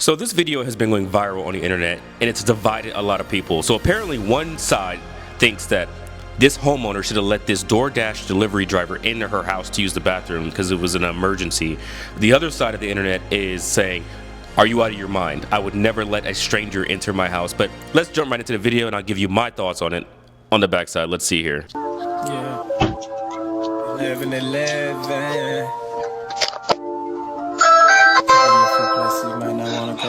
So this video has been going viral on the internet and it's divided a lot of people. So apparently one side thinks that this homeowner should have let this DoorDash delivery driver into her house to use the bathroom because it was an emergency. The other side of the internet is saying, are you out of your mind? I would never let a stranger enter my house. But let's jump right into the video and I'll give you my thoughts on it on the backside. Let's see here. Yeah. 11.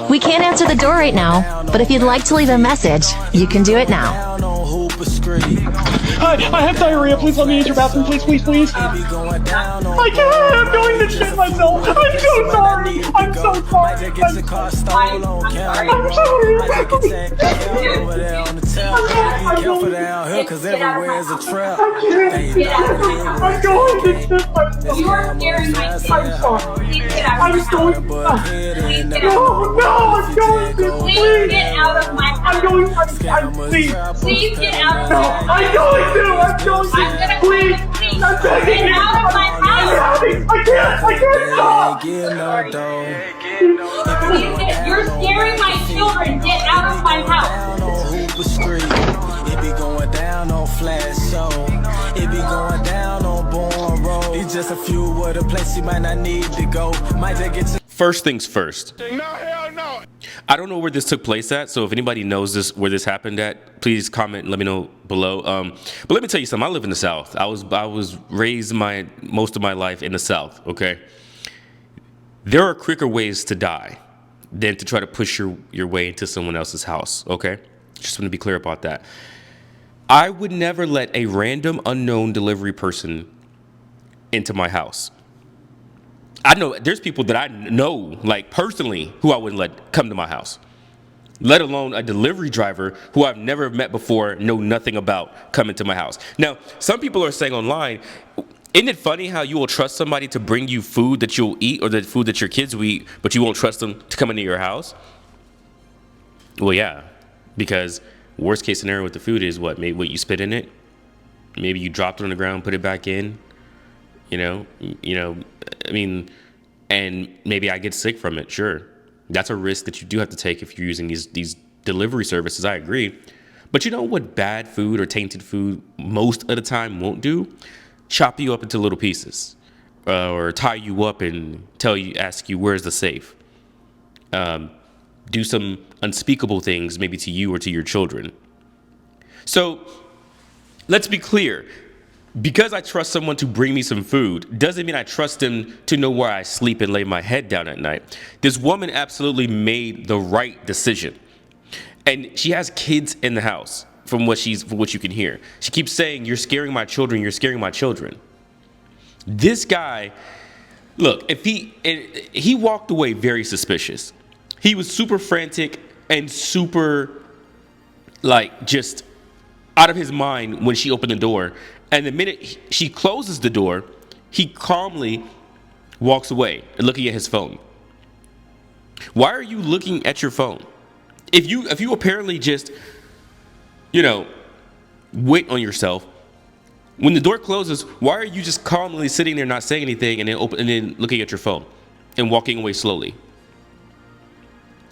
We can't answer the door right now, but if you'd like to leave a message, you can do it now. Hi, I have diarrhea. Please let me use your bathroom. Please, please, please. I can't. I'm going to shit myself. I'm so sorry. I'm so sorry. I'm sorry. Cause everywhere's a trap. I'm going to shit myself. You are scaring my kids. I'm sorry. Please get out of my I'm house. going. Please get out. No, I'm going to. Please get out of my house. I'm going. I'm please. Please get out of No, my house. I'm going to. I'm going to. I'm gonna Please. please I'm begging get you. out of my house. I can't stop. Please get, you're scaring my children. Get out of my house. It be going down on Flash Show. It be going down on Born Road. It's just a few of the places you might not need to go. Might just get to First things first. no, hell no. I don't know where this took place at, so if anybody knows this, where this happened at, please comment and let me know below. But let me tell you something. I live in the South. I was raised most of my life in the South. Okay, there are quicker ways to die than to try to push your way into someone else's house. Okay, just want to be clear about that. I would never let a random unknown delivery person into my house. I know there's people that I know, like personally, who I wouldn't let come to my house, let alone a delivery driver who I've never met before, know nothing about coming to my house. Now, some people are saying online, isn't it funny how you will trust somebody to bring you food that you'll eat or the food that your kids will eat, but you won't trust them to come into your house? Well, yeah, because worst case scenario with the food is what? Maybe what you spit in it. Maybe you dropped it on the ground, put it back in. You know, I mean, and maybe I get sick from it. Sure, that's a risk that you do have to take if you're using these delivery services. I agree, but you know what? Bad food or tainted food most of the time won't do? Chop you up into little pieces, or tie you up and ask you where's the safe. Do some unspeakable things, maybe to you or to your children. So let's be clear. Because I trust someone to bring me some food doesn't mean I trust them to know where I sleep and lay my head down at night. This woman absolutely made the right decision. And she has kids in the house from what you can hear. She keeps saying, "You're scaring my children, you're scaring my children." This guy, look, if he walked away very suspicious. He was super frantic and super just out of his mind when she opened the door. And the minute she closes the door, he calmly walks away and looking at his phone. Why are you looking at your phone? If you apparently just, wait on yourself, when the door closes, why are you just calmly sitting there not saying anything and then looking at your phone and walking away slowly?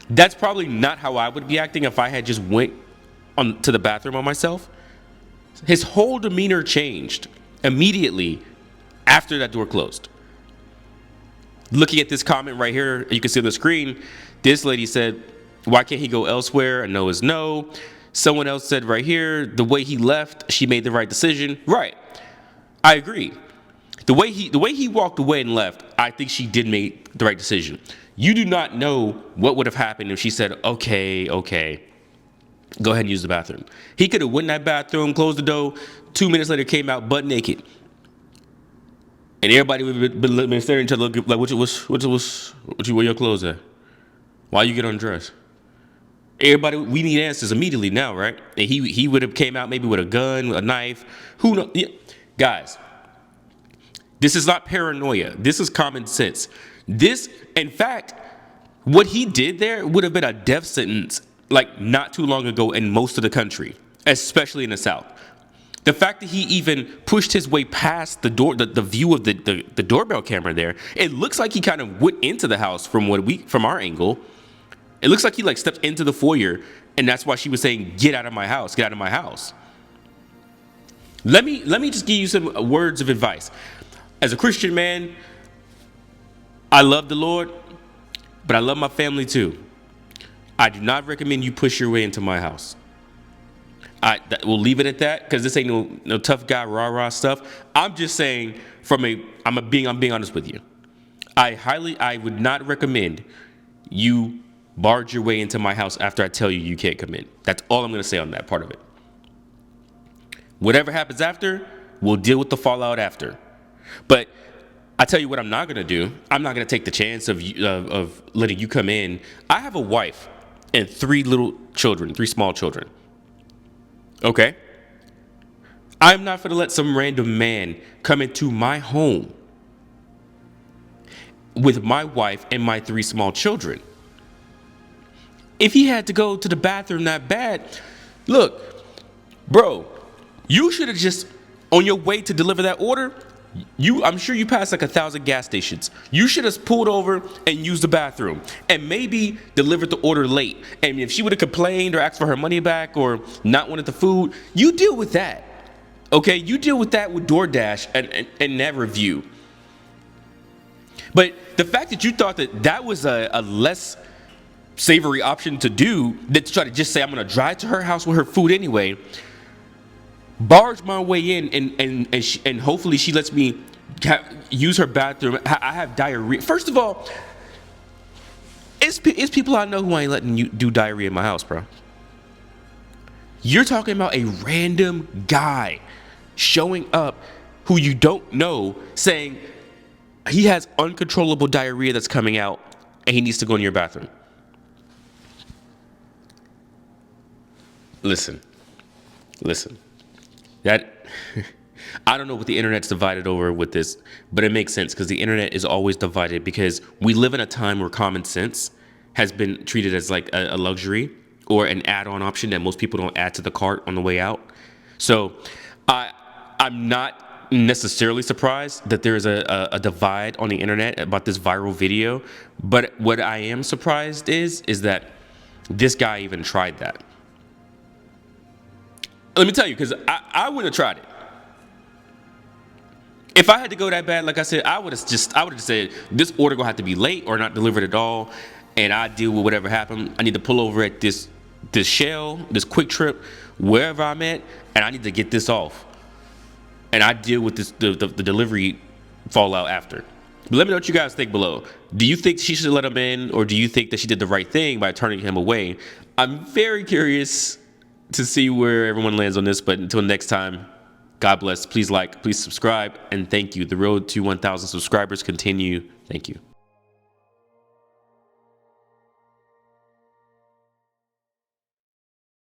That's probably not how I would be acting if I had just went to the bathroom on myself. His whole demeanor changed immediately after that door closed. Looking at this comment right here, you can see on the screen, this lady said, "Why can't he go elsewhere? A no is no." Someone else said right here, "The way he left, she made the right decision." Right. I agree. The way he walked away and left, I think she did make the right decision. You do not know what would have happened if she said, okay, go ahead and use the bathroom. He could have went in that bathroom, closed the door, 2 minutes later came out butt naked. And everybody would have been staring at each other like, where your clothes at? Why you get undressed? Everybody, we need answers immediately now, right? And he would have came out maybe with a gun, a knife. Who knows? Yeah. Guys, this is not paranoia. This is common sense. This, in fact, what he did there would have been a death sentence not too long ago in most of the country, especially in the South. The fact that he even pushed his way past the door, the view of the doorbell camera there, it looks like he kind of went into the house from our angle. It looks like he like stepped into the foyer, and that's why she was saying, "Get out of my house! Get out of my house!" Let me just give you some words of advice. As a Christian man, I love the Lord, but I love my family too. I do not recommend you push your way into my house. We'll leave it at that because this ain't no tough guy rah stuff. I'm just saying I'm being honest with you. I would not recommend you barge your way into my house after I tell you can't come in. That's all I'm going to say on that part of it. Whatever happens after, we'll deal with the fallout after. But I tell you what I'm not going to do. I'm not going to take the chance of letting you come in. I have a wife and 3 small children. Okay? I'm not going to let some random man come into my home with my wife and my 3 small children. If he had to go to the bathroom that bad, look, bro, you should have just, on your way to deliver that order, I'm sure you passed like 1,000 gas stations. You should have pulled over and used the bathroom and maybe delivered the order late. And if she would have complained or asked for her money back or not wanted the food, you deal with that. Okay, you deal with that with DoorDash and that review. But the fact that you thought that was a less savory option to do than to try to just say, I'm going to drive to her house with her food anyway, barge my way in and hopefully she lets me use her bathroom. I have diarrhea. First of all, it's people I know who ain't letting you do diarrhea in my house, bro. You're talking about a random guy showing up who you don't know saying he has uncontrollable diarrhea that's coming out and he needs to go in your bathroom. Listen. That I don't know what the internet's divided over with this, but it makes sense because the internet is always divided because we live in a time where common sense has been treated as like a luxury or an add-on option that most people don't add to the cart on the way out. So I'm not necessarily surprised that there is a divide on the internet about this viral video, but what I am surprised is that this guy even tried that. Let me tell you, because I would have tried it. If I had to go that bad, like I said, I would have just said, this order gonna have to be late or not delivered at all, and I deal with whatever happened. I need to pull over at this Shell, this Quick Trip, wherever I'm at, and I need to get this off. And I deal with the delivery fallout after. But let me know what you guys think below. Do you think she should let him in, or do you think that she did the right thing by turning him away? I'm very curious to see where everyone lands on this, but until next time, God bless. Please like, please subscribe, and thank you. The road to 1,000 subscribers continue. Thank you.